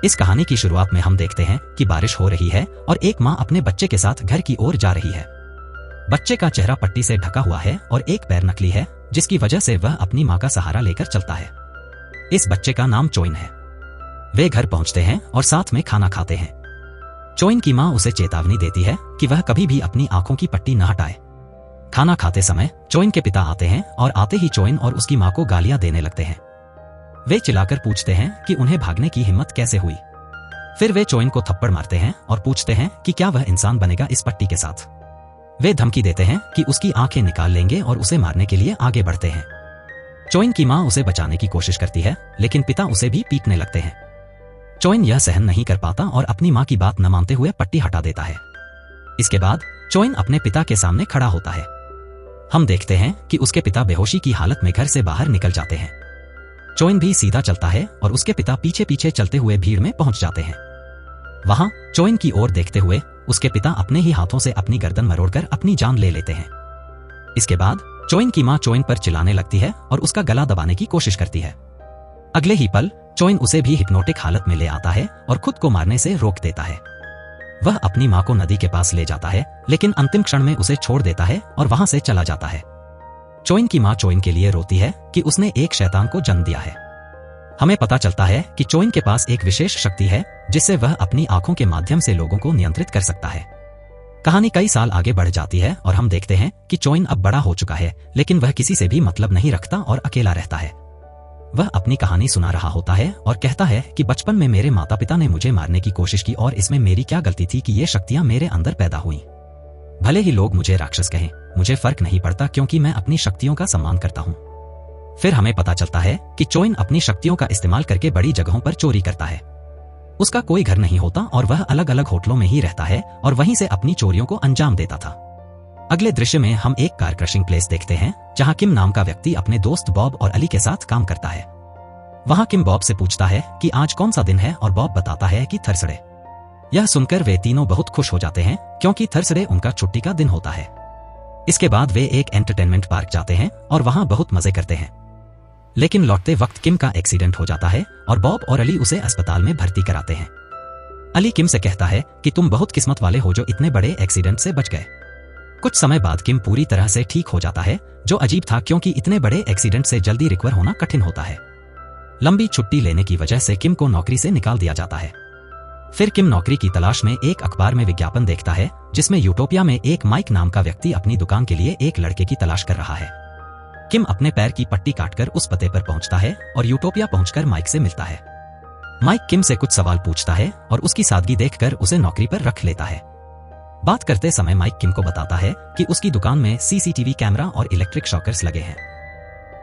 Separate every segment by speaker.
Speaker 1: इस कहानी की शुरुआत में हम देखते हैं कि बारिश हो रही है और एक माँ अपने बच्चे के साथ घर की ओर जा रही है। बच्चे का चेहरा पट्टी से ढका हुआ है और एक पैर नकली है, जिसकी वजह से वह अपनी माँ का सहारा लेकर चलता है। इस बच्चे का नाम चोइन है। वे घर पहुंचते हैं और साथ में खाना खाते हैं। चोइन की माँ उसे चेतावनी देती है कि वह कभी भी अपनी आंखों की पट्टी न हटाए। खाना खाते समय चोइन के पिता आते हैं और आते ही चोइन और उसकी माँ को गालियां देने लगते हैं। वे चिल्लाकर पूछते हैं कि उन्हें भागने की हिम्मत कैसे हुई। फिर वे चोइन को थप्पड़ मारते हैं और पूछते हैं कि क्या वह इंसान बनेगा इस पट्टी के साथ। वे धमकी देते हैं कि उसकी आंखें निकाल लेंगे और उसे मारने के लिए आगे बढ़ते हैं। चोइन की माँ उसे बचाने की कोशिश करती है, लेकिन पिता उसे भी पीटने लगते हैं। चोइन यह सहन नहीं कर पाता और अपनी माँ की बात न मानते हुए पट्टी हटा देता है। इसके बाद चोइन अपने पिता के सामने खड़ा होता है। हम देखते हैं कि उसके पिता बेहोशी की हालत में घर से बाहर निकल जाते हैं। चोइन भी सीधा चलता है और उसके पिता पीछे पीछे चलते हुए भीड़ में पहुंच जाते हैं। वहां चोइन की ओर देखते हुए उसके पिता अपने ही हाथों से अपनी गर्दन मरोड़कर अपनी जान ले लेते हैं। इसके बाद चोइन की मां चोइन पर चिल्लाने लगती है और उसका गला दबाने की कोशिश करती है। अगले ही पल चोइन उसे भी हिप्नोटिक हालत में ले आता है और खुद को मारने से रोक देता है। वह अपनी मां को नदी के पास ले जाता है, लेकिन अंतिम क्षण में उसे छोड़ देता है और वहां से चला जाता है। चोइन की मां चोइन के लिए रोती है कि उसने एक शैतान को जन्म दिया है। हमें पता चलता है कि चोइन के पास एक विशेष शक्ति है जिससे वह अपनी आंखों के माध्यम से लोगों को नियंत्रित कर सकता है। कहानी कई साल आगे बढ़ जाती है और हम देखते हैं कि चोइन अब बड़ा हो चुका है, लेकिन वह किसी से भी मतलब नहीं रखता और अकेला रहता है। वह अपनी कहानी सुना रहा होता है और कहता है कि बचपन में मेरे माता पिता ने मुझे मारने की कोशिश की और इसमें मेरी क्या गलती थी कि ये शक्तियां मेरे अंदर पैदा हुई। भले ही लोग मुझे राक्षस कहें, मुझे फर्क नहीं पड़ता क्योंकि मैं अपनी शक्तियों का सम्मान करता हूँ। फिर हमें पता चलता है कि चोइन अपनी शक्तियों का इस्तेमाल करके बड़ी जगहों पर चोरी करता है। उसका कोई घर नहीं होता और वह अलग अलग होटलों में ही रहता है और वहीं से अपनी चोरियों को अंजाम देता था। अगले दृश्य में हम एक कार क्रशिंग प्लेस देखते हैं जहां किम नाम का व्यक्ति अपने दोस्त बॉब और अली के साथ काम करता है। वहां किम बॉब से पूछता है कि आज कौन सा दिन है और बॉब बताता है कि थर्सडे। यह सुनकर वे तीनों बहुत खुश हो जाते हैं क्योंकि थर्सडे उनका छुट्टी का दिन होता है। इसके बाद वे एक एंटरटेनमेंट पार्क जाते हैं और वहां बहुत मजे करते हैं। लेकिन लौटते वक्त किम का एक्सीडेंट हो जाता है और बॉब और अली उसे अस्पताल में भर्ती कराते हैं। अली किम से कहता है कि तुम बहुत किस्मत वाले हो जो इतने बड़े एक्सीडेंट से बच गए। कुछ समय बाद किम पूरी तरह से ठीक हो जाता है, जो अजीब था क्योंकि इतने बड़े एक्सीडेंट से जल्दी रिकवर होना कठिन होता है। लंबी छुट्टी लेने की वजह से किम को नौकरी से निकाल दिया जाता है। फिर किम नौकरी की तलाश में एक अखबार में विज्ञापन देखता है जिसमें यूटोपिया में एक माइक नाम का व्यक्ति अपनी दुकान के लिए एक लड़के की तलाश कर रहा है। किम अपने पैर की पट्टी काटकर उस पते पर पहुंचता है और यूटोपिया पहुंचकर माइक से मिलता है। माइक किम से कुछ सवाल पूछता है और उसकी सादगी देखकर उसे नौकरी पर रख लेता है। बात करते समय माइक किम को बताता है कि उसकी दुकान में सीसीटीवी कैमरा और इलेक्ट्रिक शॉकर्स लगे हैं।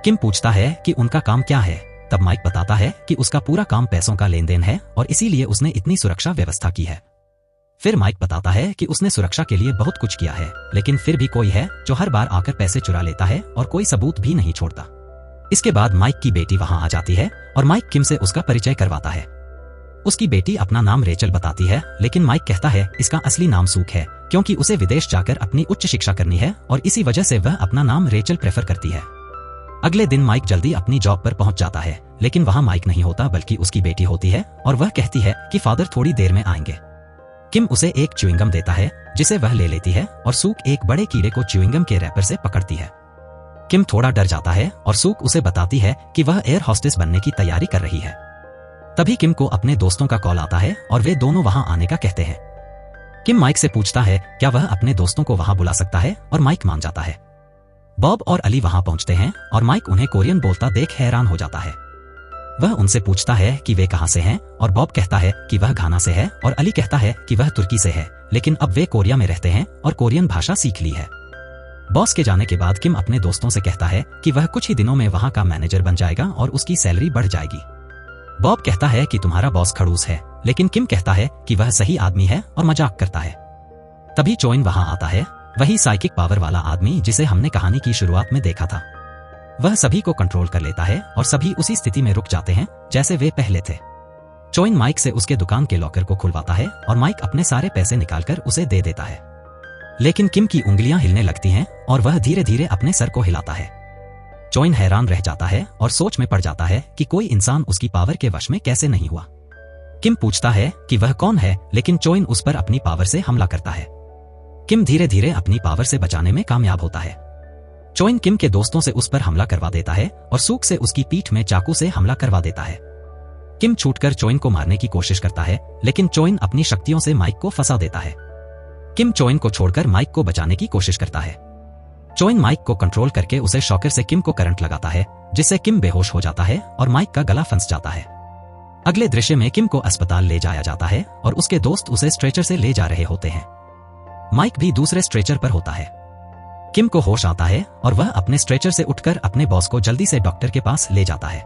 Speaker 1: किम पूछता है कि उनका काम क्या है। तब माइक बताता है कि उसका पूरा काम पैसों का लेन देन है और इसीलिए उसने इतनी सुरक्षा व्यवस्था की है। फिर माइक बताता है कि उसने सुरक्षा के लिए बहुत कुछ किया है, लेकिन फिर भी कोई है जो हर बार आकर पैसे चुरा लेता है और कोई सबूत भी नहीं छोड़ता। इसके बाद माइक की बेटी वहां आ जाती है और माइक किम से उसका परिचय करवाता है। उसकी बेटी अपना नाम रेचल बताती है, लेकिन माइक कहता है इसका असली नाम सूक है क्योंकि उसे विदेश जाकर अपनी उच्च शिक्षा करनी है और इसी वजह से वह अपना नाम रेचल प्रेफर करती है। अगले दिन माइक जल्दी अपनी जॉब पर पहुंच जाता है, लेकिन वहां माइक नहीं होता बल्कि उसकी बेटी होती है और वह कहती है कि फादर थोड़ी देर में आएंगे। किम उसे एक च्युइंगम देता है जिसे वह ले लेती है और सूक एक बड़े कीड़े को च्युइंगम के रैपर से पकड़ती है। किम थोड़ा डर जाता है और सूक उसे बताती है कि वह एयर होस्टेस बनने की तैयारी कर रही है। तभी किम को अपने दोस्तों का कॉल आता है और वे दोनों वहां आने का कहते हैं। किम माइक से पूछता है क्या वह अपने दोस्तों को वहां बुला सकता है और माइक मान जाता है। बॉब और अली वहां पहुंचते हैं और माइक उन्हें कोरियन बोलता देख हैरान हो जाता है। वह उनसे पूछता है कि वे कहां से हैं और बॉब कहता है कि वह घाना से है और अली कहता है कि वह तुर्की से है, लेकिन अब वे कोरिया में रहते हैं और कोरियन भाषा सीख ली है। बॉस के जाने के बाद किम अपने दोस्तों से कहता है कि वह कुछ ही दिनों में वहां का मैनेजर बन जाएगा और उसकी सैलरी बढ़ जाएगी। बॉब कहता है कि तुम्हारा बॉस खड़ूस है, लेकिन किम कहता है कि वह सही आदमी है और मजाक करता है। तभी चोइन वहां आता है, वही साइकिक पावर वाला आदमी जिसे हमने कहानी की शुरुआत में देखा था। वह सभी को कंट्रोल कर लेता है और सभी उसी स्थिति में रुक जाते हैं जैसे वे पहले थे। चोइन माइक से उसके दुकान के लॉकर को खुलवाता है और माइक अपने सारे पैसे निकालकर उसे दे देता है, लेकिन किम की उंगलियां हिलने लगती हैं और वह धीरे धीरे अपने सर को हिलाता है। चोइन हैरान रह जाता है और सोच में पड़ जाता है कि कोई इंसान उसकी पावर के वश में कैसे नहीं हुआ। किम पूछता है कि वह कौन है, लेकिन चोइन उस पर अपनी पावर से हमला करता है। किम धीरे धीरे अपनी पावर से बचाने में कामयाब होता है। चोइन किम के दोस्तों से उस पर हमला करवा देता है और सूक से उसकी पीठ में चाकू से हमला करवा देता है। किम छूटकर चोइन को मारने की कोशिश करता है, लेकिन चोइन अपनी शक्तियों से माइक को फंसा देता है। किम चोइन को छोड़कर माइक को बचाने की कोशिश करता है। चोइन माइक को कंट्रोल करके उसे शॉकर से किम को करंट लगाता है, जिससे किम बेहोश हो जाता है और माइक का गला फंस जाता है। अगले दृश्य में किम को अस्पताल ले जाया जाता है और उसके दोस्त उसे स्ट्रेचर से ले जा रहे होते हैं। माइक भी दूसरे स्ट्रेचर पर होता है। किम को होश आता है और वह अपने स्ट्रेचर से उठकर अपने बॉस को जल्दी से डॉक्टर के पास ले जाता है।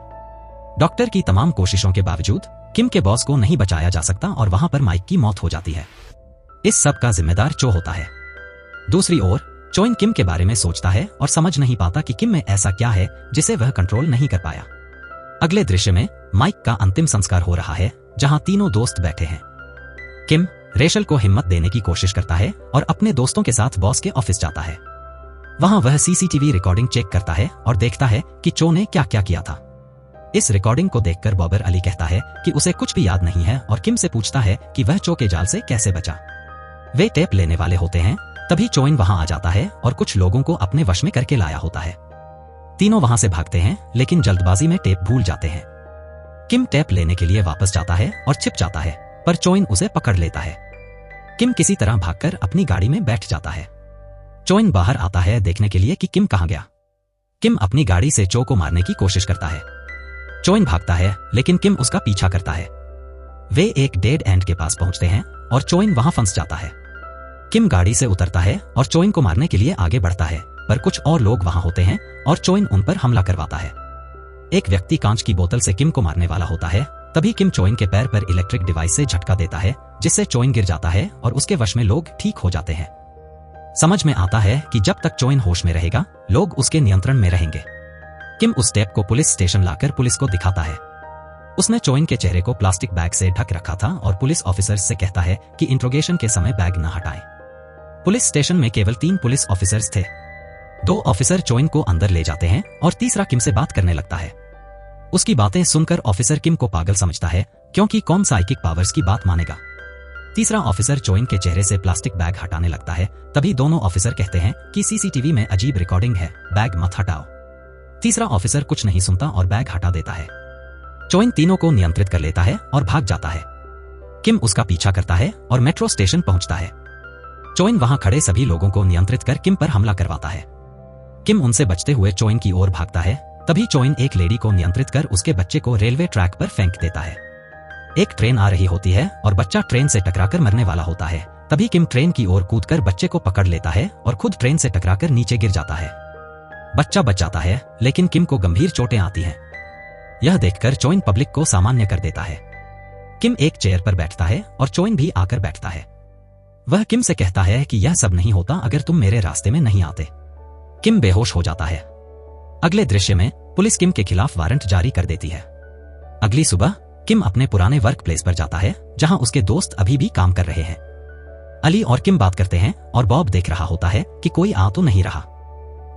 Speaker 1: डॉक्टर की तमाम कोशिशों के बावजूद किम के बॉस को नहीं बचाया जा सकता और वहां पर माइक की मौत हो जाती है। इस सब का जिम्मेदार चो होता है। दूसरी ओर चोइन किम के बारे में सोचता है और समझ नहीं पाता कि किम में ऐसा क्या है जिसे वह कंट्रोल नहीं कर पाया। अगले दृश्य में माइक का अंतिम संस्कार हो रहा है, जहां तीनों दोस्त बैठे हैं। किम रेशल को हिम्मत देने की कोशिश करता है और अपने दोस्तों के साथ बॉस के ऑफिस जाता है। वहां वह सीसीटीवी रिकॉर्डिंग चेक करता है और देखता है कि चो ने क्या क्या किया था। इस रिकॉर्डिंग को देखकर बॉबर अली कहता है कि उसे कुछ भी याद नहीं है और किम से पूछता है कि वह चो के जाल से कैसे बचा। वे टेप लेने वाले होते हैं, तभी चोइन वहां आ जाता है और कुछ लोगों को अपने वश में करके लाया होता है। तीनों वहां से भागते हैं, लेकिन जल्दबाजी में टेप भूल जाते हैं। किम टेप लेने के लिए वापस जाता है और छिप जाता है, पर चोइन उसे पकड़ लेता है। किम किसी तरह भागकर अपनी गाड़ी में बैठ जाता है। चोइन बाहर आता है देखने के लिए कि किम कहां गया। किम अपनी गाड़ी से चो को मारने की कोशिश करता है। चोइन भागता है, लेकिन किम उसका पीछा करता है। वे एक डेड एंड के पास पहुंचते हैं और चोइन वहां फंस जाता है। किम गाड़ी से उतरता है और चोइन को मारने के लिए आगे बढ़ता है, पर कुछ और लोग वहां होते हैं और चोइन उन पर हमला करवाता है। एक व्यक्ति कांच की बोतल से किम को मारने वाला होता है, तभी किम चोइन के पैर पर इलेक्ट्रिक डिवाइस से झटका देता है, जिससे चोइन गिर जाता है और उसके वश में लोग ठीक हो जाते हैं। समझ में आता है कि जब तक चोइन होश में रहेगा, लोग उसके नियंत्रण में रहेंगे। किम उस टेप को पुलिस स्टेशन लाकर पुलिस को दिखाता है। उसने चोइन के चेहरे को प्लास्टिक बैग से ढक रखा था और पुलिस ऑफिसर्स से कहता है कि इंट्रोगेशन के समय बैग न हटाएं। पुलिस स्टेशन में केवल 3 पुलिस ऑफिसर्स थे। 2 ऑफिसर चोइन को अंदर ले जाते हैं और तीसरा किम से बात करने लगता है। उसकी बातें सुनकर ऑफिसर किम को पागल समझता है, क्योंकि कौन साइकिक पावर्स की बात मानेगा। तीसरा ऑफिसर चोइन के चेहरे से प्लास्टिक बैग हटाने लगता है, तभी दोनों ऑफिसर कहते हैं कि सीसीटीवी में अजीब रिकॉर्डिंग है, बैग मत हटाओ। तीसरा ऑफिसर कुछ नहीं सुनता और बैग हटा देता है। चोइन तीनों को नियंत्रित कर लेता है और भाग जाता है। किम उसका पीछा करता है और मेट्रो स्टेशन पहुंचता है। चोइन वहां खड़े सभी लोगों को नियंत्रित कर किम पर हमला करवाता है। किम उनसे बचते हुए चोइन की ओर भागता है, तभी चोइन एक लेडी को नियंत्रित कर उसके बच्चे को रेलवे ट्रैक पर फेंक देता है। एक ट्रेन आ रही होती है और बच्चा ट्रेन से टकराकर मरने वाला होता है, तभी किम ट्रेन की ओर कूदकर बच्चे को पकड़ लेता है और खुद ट्रेन से टकराकर नीचे गिर जाता है। बच्चा बच जाता है, लेकिन किम को गंभीर चोटें आती हैं। यह देखकर चोइन पब्लिक को सामान्य कर देता है। किम एक चेयर पर बैठता है और चोइन भी आकर बैठता है। वह किम से कहता है कि यह सब नहीं होता अगर तुम मेरे रास्ते में नहीं आते। किम बेहोश हो जाता है। अगले दृश्य में पुलिस किम के खिलाफ वारंट जारी कर देती है। अगली सुबह किम अपने पुराने वर्क प्लेस पर जाता है, जहां उसके दोस्त अभी भी काम कर रहे हैं। अली और किम बात करते हैं और बॉब देख रहा होता है कि कोई आ तो नहीं रहा।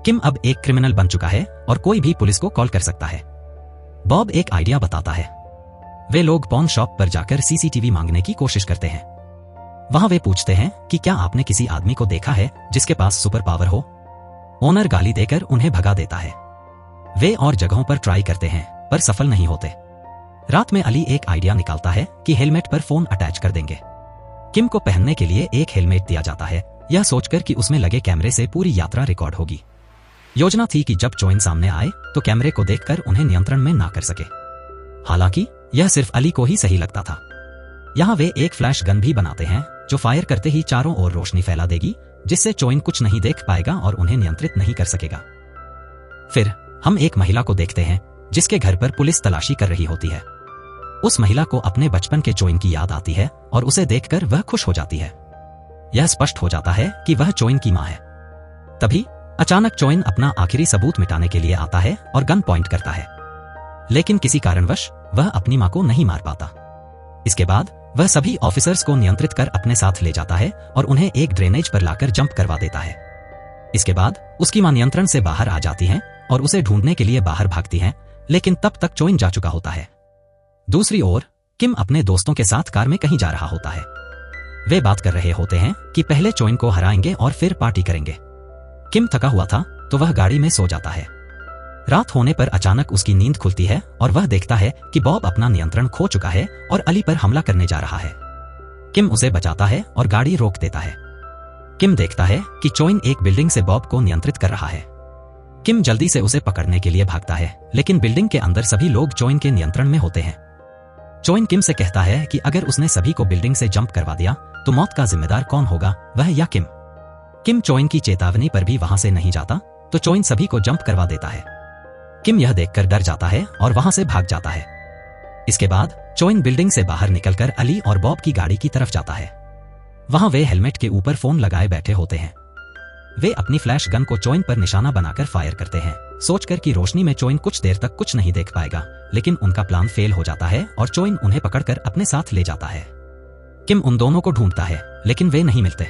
Speaker 1: किम अब एक क्रिमिनल बन चुका है और कोई भी पुलिस को कॉल कर सकता है। बॉब एक आइडिया बताता है। वे लोग पॉन शॉप पर जाकर सीसीटीवी मांगने की कोशिश करते हैं। वहां वे पूछते हैं कि क्या आपने किसी आदमी को देखा है जिसके पास सुपर पावर हो। ओनर गाली देकर उन्हें भगा देता है। वे और जगहों पर ट्राई करते हैं, पर सफल नहीं होते। रात में अली एक आइडिया निकालता है कि हेलमेट पर फोन अटैच कर देंगे। किम को पहनने के लिए एक हेलमेट दिया जाता है, यह सोचकर कि उसमें लगे कैमरे से पूरी यात्रा रिकॉर्ड होगी। योजना थी कि जब चोइन सामने आए तो कैमरे को देखकर उन्हें नियंत्रण में ना कर सके। हालांकि यह सिर्फ अली को ही सही लगता था। यहाँ वे एक फ्लैश गन भी बनाते हैं जो फायर करते ही चारों ओर रोशनी फैला देगी, जिससे चोइन कुछ नहीं देख पाएगा और उन्हें नियंत्रित नहीं कर सकेगा। फिर हम एक महिला को देखते हैं जिसके घर पर पुलिस तलाशी कर रही होती है। उस महिला को अपने बचपन के चोइन की याद आती है और उसे देखकर वह खुश हो जाती है। यह स्पष्ट हो जाता है कि वह चोइन की मां है। तभी अचानक चोइन अपना आखिरी सबूत मिटाने के लिए आता है और गन पॉइंट करता है, लेकिन किसी कारणवश वह अपनी मां को नहीं मार पाता। इसके बाद वह सभी ऑफिसर्स को नियंत्रित कर अपने साथ ले जाता है और उन्हें एक ड्रेनेज पर लाकर जंप करवा देता है। इसके बाद उसकी मां नियंत्रण से बाहर आ जाती हैं और उसे ढूंढने के लिए बाहर भागती हैं, लेकिन तब तक चोइन जा चुका होता है। दूसरी ओर किम अपने दोस्तों के साथ कार में कहीं जा रहा होता है। वे बात कर रहे होते हैं कि पहले चोइन को हराएंगे और फिर पार्टी करेंगे। किम थका हुआ था तो वह गाड़ी में सो जाता है। रात होने पर अचानक उसकी नींद खुलती है और वह देखता है कि बॉब अपना नियंत्रण खो चुका है और अली पर हमला करने जा रहा है। किम उसे बचाता है और गाड़ी रोक देता है। किम देखता है कि चोइन एक बिल्डिंग से बॉब को नियंत्रित कर रहा है। किम जल्दी से उसे पकड़ने के लिए भागता है, लेकिन बिल्डिंग के अंदर सभी लोग चोइन के नियंत्रण में होते हैं। चोइन किम से कहता है कि अगर उसने सभी को बिल्डिंग से जंप करवा दिया तो मौत का जिम्मेदार कौन होगा, वह या किम। किम चोइन की चेतावनी पर भी वहां से नहीं जाता तो चोइन सभी को जंप करवा देता है। किम यह देखकर डर जाता है और वहां से भाग जाता है। इसके बाद चोइन बिल्डिंग से बाहर निकलकर अली और बॉब की गाड़ी की तरफ जाता है। वहां वे हेलमेट के ऊपर फोन लगाए बैठे होते हैं। वे अपनी फ्लैश गन को चोइन पर निशाना बनाकर फायर करते हैं, सोचकर कि रोशनी में चोइन कुछ देर तक कुछ नहीं देख पाएगा, लेकिन उनका प्लान फेल हो जाता है और चोइन उन्हें पकड़कर अपने साथ ले जाता है। किम उन दोनों को ढूंढता है, लेकिन वे नहीं मिलते।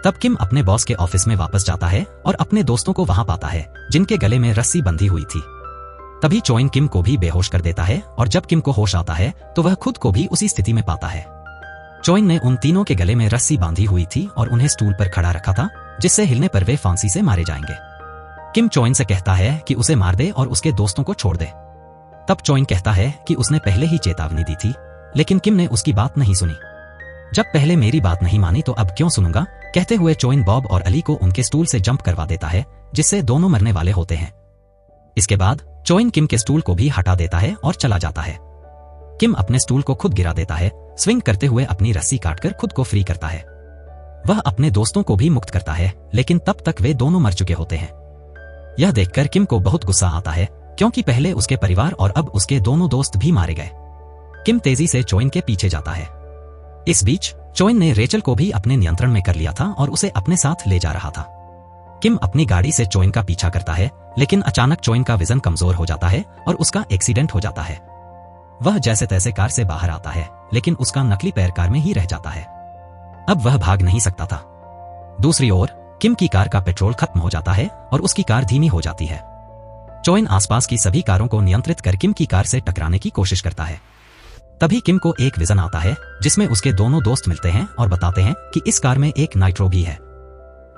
Speaker 1: तब किम अपने बॉस के ऑफिस में वापस जाता है और अपने दोस्तों को वहां पाता है जिनके गले में रस्सी बंधी हुई थी। तभी चोइन किम को भी बेहोश कर देता है और जब किम को होश आता है तो वह खुद को भी उसी स्थिति में पाता है। चोइन ने उन तीनों के गले में रस्सी बांधी हुई थी और उन्हें स्टूल पर खड़ा रखा था, जिससे हिलने पर वे फांसी से मारे जाएंगे। किम चोइन से कहता है कि उसे मार दे और उसके दोस्तों को छोड़ दे। तब चोइन कहता है कि उसने पहले ही चेतावनी दी थी, लेकिन किम ने उसकी बात नहीं सुनी। जब पहले मेरी बात नहीं मानी तो अब क्यों सुनूंगा, कहते हुए चोइन बॉब और अली को उनके स्टूल से जंप करवा देता है, जिससे दोनों मरने वाले होते हैं। इसके बाद चोइन किम के स्टूल को भी हटा देता है और चला जाता है। किम अपने स्टूल को खुद गिरा देता है, स्विंग करते हुए अपनी रस्सी काटकर खुद को फ्री करता है। वह अपने दोस्तों को भी मुक्त करता है, लेकिन तब तक वे दोनों मर चुके होते हैं। यह देखकर किम को बहुत गुस्सा आता है, क्योंकि पहले उसके परिवार और अब उसके दोनों दोस्त भी मारे गए। किम तेजी से चोइन के पीछे जाता है। इस बीच चोइन ने रेचल को भी अपने नियंत्रण में कर लिया था और उसे अपने साथ ले जा रहा था। किम अपनी गाड़ी से चोइन का पीछा करता है, लेकिन अचानक चोइन का विजन कमजोर हो जाता है और उसका एक्सीडेंट हो जाता है। वह जैसे तैसे कार से बाहर आता है, लेकिन उसका नकली पैर कार में ही रह जाता है। अब वह भाग नहीं सकता था। दूसरी ओर किम की कार का पेट्रोल खत्म हो जाता है और उसकी कार धीमी हो जाती है। चोइन आसपास की सभी कारों को नियंत्रित कर किम की कार से टकराने की कोशिश करता है। तभी किम को एक विजन आता है, जिसमें उसके दोनों दोस्त मिलते हैं और बताते हैं कि इस कार में एक नाइट्रो भी है।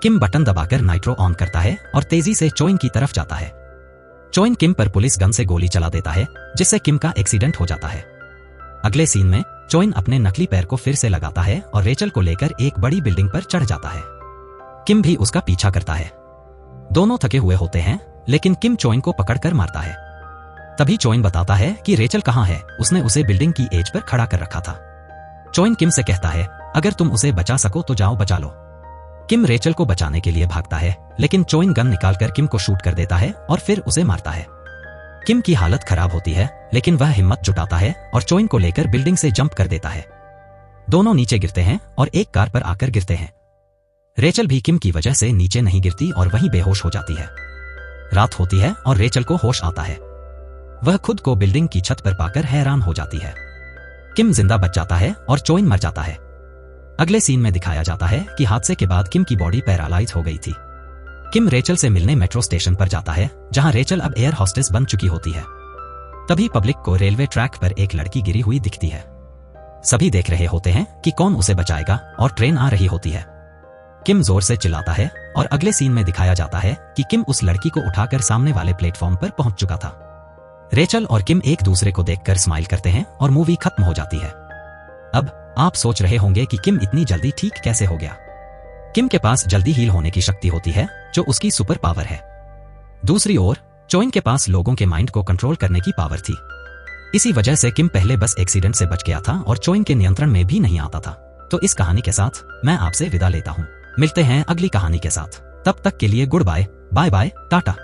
Speaker 1: किम बटन दबाकर नाइट्रो ऑन करता है और तेजी से चोइन की तरफ जाता है। चोइन किम पर पुलिस गन से गोली चला देता है, जिससे किम का एक्सीडेंट हो जाता है। अगले सीन में चोइन अपने नकली पैर को फिर से लगाता है और रेचल को लेकर एक बड़ी बिल्डिंग पर चढ़ जाता है। किम भी उसका पीछा करता है। दोनों थके हुए होते हैं, लेकिन किम चोइन को पकड़कर मारता है। तभी चोइन बताता है कि रेचल कहां है, उसने उसे बिल्डिंग की एज पर खड़ा कर रखा था। चोइन किम से कहता है, अगर तुम उसे बचा सको तो जाओ बचा लो। किम रेचल को बचाने के लिए भागता है, लेकिन चोइन गन निकालकर किम को शूट कर देता है और फिर उसे मारता है। किम की हालत खराब होती है, लेकिन वह हिम्मत जुटाता है और चोइन को लेकर बिल्डिंग से जंप कर देता है। दोनों नीचे गिरते हैं और एक कार पर आकर गिरते हैं। रेचल भी किम की वजह से नीचे नहीं गिरती और वहीं बेहोश हो जाती है। रात होती है और रेचल को होश आता है। वह खुद को बिल्डिंग की छत पर पाकर हैरान हो जाती है। किम जिंदा बच जाता है और चोइन मर जाता है। अगले सीन में दिखाया जाता है कि हादसे के बाद किम की बॉडी पैरालाइज हो गई थी। किम रेचल से मिलने मेट्रो स्टेशन पर जाता है, जहां रेचल अब एयर हॉस्टेस बन चुकी होती है। तभी पब्लिक को रेलवे ट्रैक पर एक लड़की गिरी हुई दिखती है। सभी देख रहे होते हैं कि कौन उसे बचाएगा और ट्रेन आ रही होती है। किम जोर से चिल्लाता है और अगले सीन में दिखाया जाता है कि किम उस लड़की को उठाकर सामने वाले प्लेटफॉर्म पर पहुंच चुका था। रेचल और किम एक दूसरे को देखकर स्माइल करते हैं और मूवी खत्म हो जाती है। अब आप सोच रहे होंगे कि किम इतनी जल्दी ठीक कैसे हो गया। किम के पास जल्दी हील होने की शक्ति होती है, जो उसकी सुपर पावर है। दूसरी ओर चोइन के पास लोगों के माइंड को कंट्रोल करने की पावर थी। इसी वजह से किम पहले बस एक्सीडेंट से बच गया था और चोइन के नियंत्रण में भी नहीं आता था। तो इस कहानी के साथ मैं आपसे विदा लेता हूं। मिलते हैं अगली कहानी के साथ। तब तक के लिए good bye, bye bye, Tata.